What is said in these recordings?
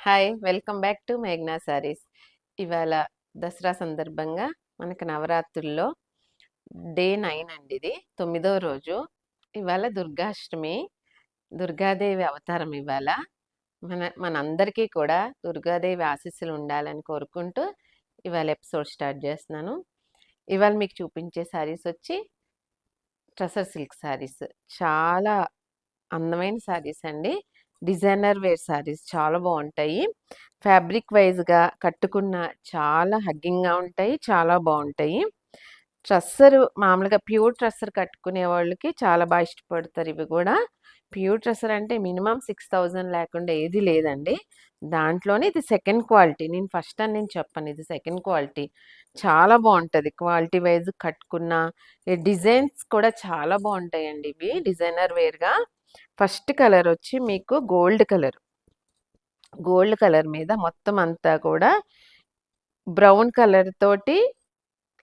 Hi welcome back to మేఘ్నా సారీస్. ఇవాళ దసరా సందర్భంగా మనకు నవరాత్రుల్లో డే 9 అండి. ఇది 9వ రోజు. ఇవాళ దుర్గాష్టమి, దుర్గాదేవి అవతారం. ఇవాళ మనందరికీ కూడా దుర్గాదేవి ఆశీస్సులు ఉండాలని కోరుకుంటూ ఇవాళ ఎపిసోడ్ స్టార్ట్ చేస్తున్నాను. ఇవాళ మీకు చూపించే శారీస్ వచ్చి ట్రసర్ సిల్క్ శారీస్. చాలా అందమైన శారీస్ అండి. డిజైనర్ వేర్ శారీస్ చాలా బాగుంటాయి. ఫ్యాబ్రిక్ వైజ్గా కట్టుకున్న చాలా హగ్గింగ్గా ఉంటాయి, చాలా బాగుంటాయి. ట్రస్సర్ మామూలుగా ప్యూర్ ట్రస్సర్ కట్టుకునే వాళ్ళకి చాలా బాగా ఇష్టపడతారు. ఇవి కూడా ప్యూర్ ట్రస్సర్ అంటే మినిమం 6,000 లేకుండా ఏది లేదండి. దాంట్లోనే ఇది సెకండ్ క్వాలిటీ. నేను ఫస్ట్ అని నేను చెప్పను, ఇది సెకండ్ క్వాలిటీ. చాలా బాగుంటుంది క్వాలిటీ వైజ్ కట్టుకున్న. డిజైన్స్ కూడా చాలా బాగుంటాయండి ఇవి డిజైనర్ వేర్గా. ఫస్ట్ కలర్ వచ్చి మీకు గోల్డ్ కలర్. గోల్డ్ కలర్ మీద మొత్తం అంతా కూడా బ్రౌన్ కలర్ తోటి,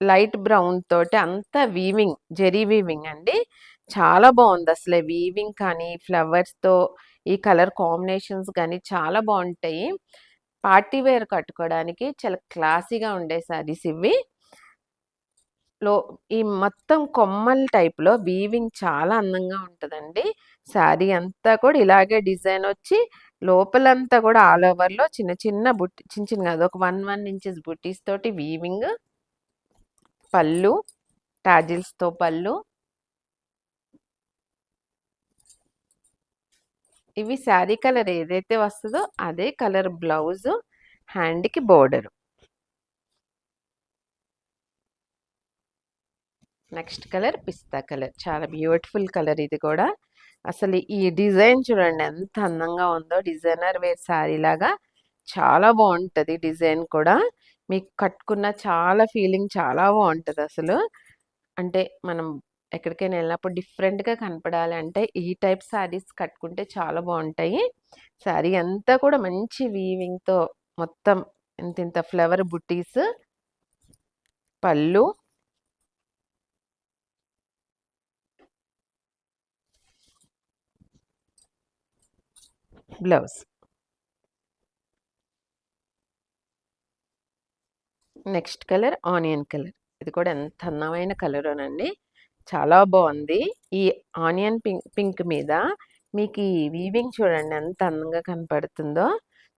లైట్ బ్రౌన్ తోటి అంతా వీవింగ్, జెరీ వీవింగ్ అండి. చాలా బాగుంది అసలు. వీవింగ్ కానీ ఫ్లవర్స్తో ఈ కలర్ కాంబినేషన్స్ కానీ చాలా బాగుంటాయి. పార్టీ వేర్ కట్టుకోవడానికి చాలా క్లాసీగా ఉండే సారీస్ ఇవి. ఈ మొత్తం కొమ్మల టైప్లో వీవింగ్ చాలా అందంగా ఉంటుందండి. శారీ అంతా కూడా ఇలాగే డిజైన్ వచ్చి లోపలంతా కూడా ఆల్ ఓవర్లో చిన్న చిన్న బుట్టి, చిన్న చిన్న కాదు, ఒక 1 ఇంచెస్ బుట్టీస్ తోటి వీవింగ్. పళ్ళు టాజిల్స్తో పళ్ళు. ఇవి శారీ కలర్ ఏదైతే వస్తుందో అదే కలర్ బ్లౌజ్, హ్యాండ్కి బోర్డర్. నెక్స్ట్ కలర్ పిస్తా కలర్. చాలా బ్యూటిఫుల్ కలర్ ఇది కూడా. అసలు ఈ డిజైన్ చూడండి ఎంత అందంగా ఉందో. డిజైనర్ వేర్ శారీ లాగా చాలా బాగుంటుంది డిజైన్ కూడా. మీకు కట్టుకున్న చాలా ఫీలింగ్ చాలా బాగుంటుంది అసలు. అంటే మనం ఎక్కడికైనా వెళ్ళినప్పుడు డిఫరెంట్గా కనపడాలి అంటే ఈ టైప్ శారీస్ కట్టుకుంటే చాలా బాగుంటాయి. శారీ అంతా కూడా మంచి వీవింగ్తో మొత్తం ఇంత ఇంత ఫ్లవర్ బుట్టీస్. పళ్ళు, blouse. Next colour onion colour. ఇది కూడా ఎంత అందమైన కలర్ అనండి, చాలా బాగుంది. ఈ ఆనియన్ పింక్ మీద మీకు ఈ వీవింగ్ చూడండి ఎంత అందంగా కనపడుతుందో.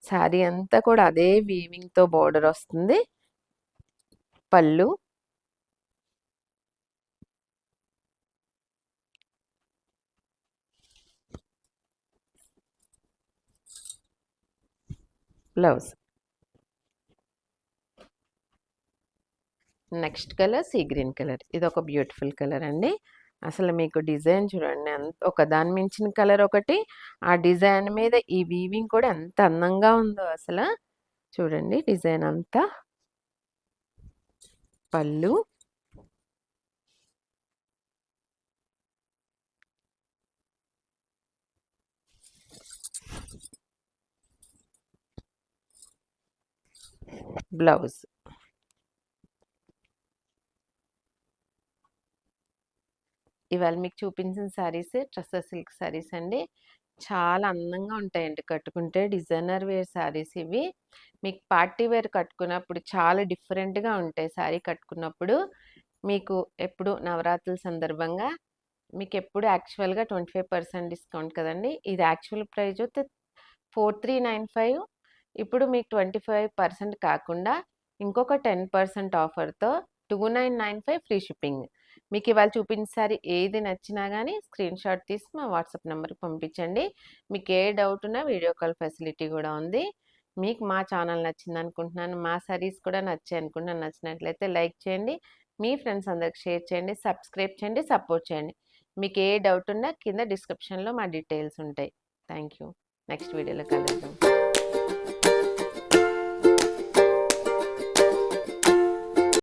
శారీ అంతా కూడా అదే వీవింగ్తో బోర్డర్ వస్తుంది. పళ్ళు, blouse. Next colour sea green colour. ఇది ఒక బ్యూటిఫుల్ కలర్ అండి. అసలు మీకు డిజైన్ చూడండి ఒక దాని మించిన కలర్ ఒకటి. ఆ డిజైన్ మీద ఈ వీవింగ్ కూడా ఎంత అందంగా ఉందో అసలు. చూడండి డిజైన్ అంతా. పళ్ళు, బ్లౌజ్. ఇవాళ మీకు చూపించిన శారీస్ ట్రస్సర్ సిల్క్ శారీస్ అండి. చాలా అందంగా ఉంటాయండి కట్టుకుంటే. డిజైనర్ వేర్ శారీస్ ఇవి. మీకు పార్టీ వేర్ కట్టుకున్నప్పుడు చాలా డిఫరెంట్గా ఉంటాయి. శారీ కట్టుకున్నప్పుడు మీకు ఎప్పుడు నవరాత్రుల సందర్భంగా మీకు ఎప్పుడు యాక్చువల్గా 25% డిస్కౌంట్ కదండి. ఇది యాక్చువల్ ప్రైజ్ 4395. ఇప్పుడు మీకు 25% కాకుండా ఇంకొక 10% ఆఫర్తో 2995 ఫ్రీ షిప్పింగ్. మీకు ఇవాళ చూపించిన సారీ ఏది నచ్చినా కానీ స్క్రీన్ షాట్ తీసి మా వాట్సాప్ నెంబర్కి పంపించండి. మీకు ఏ డౌట్ ఉన్నా వీడియో కాల్ ఫెసిలిటీ కూడా ఉంది. మీకు మా ఛానల్ నచ్చింది అనుకుంటున్నాను. మా సారీస్ కూడా నచ్చాయి అనుకుంటున్నాను. నచ్చినట్లయితే లైక్ చేయండి, మీ ఫ్రెండ్స్ అందరికి షేర్ చేయండి, సబ్స్క్రైబ్ చేయండి, సపోర్ట్ చేయండి. మీకు ఏ డౌట్ ఉన్నా కింద డిస్క్రిప్షన్లో మా డీటెయిల్స్ ఉంటాయి. Thank you. నెక్స్ట్ వీడియోలో కలుద్దాం.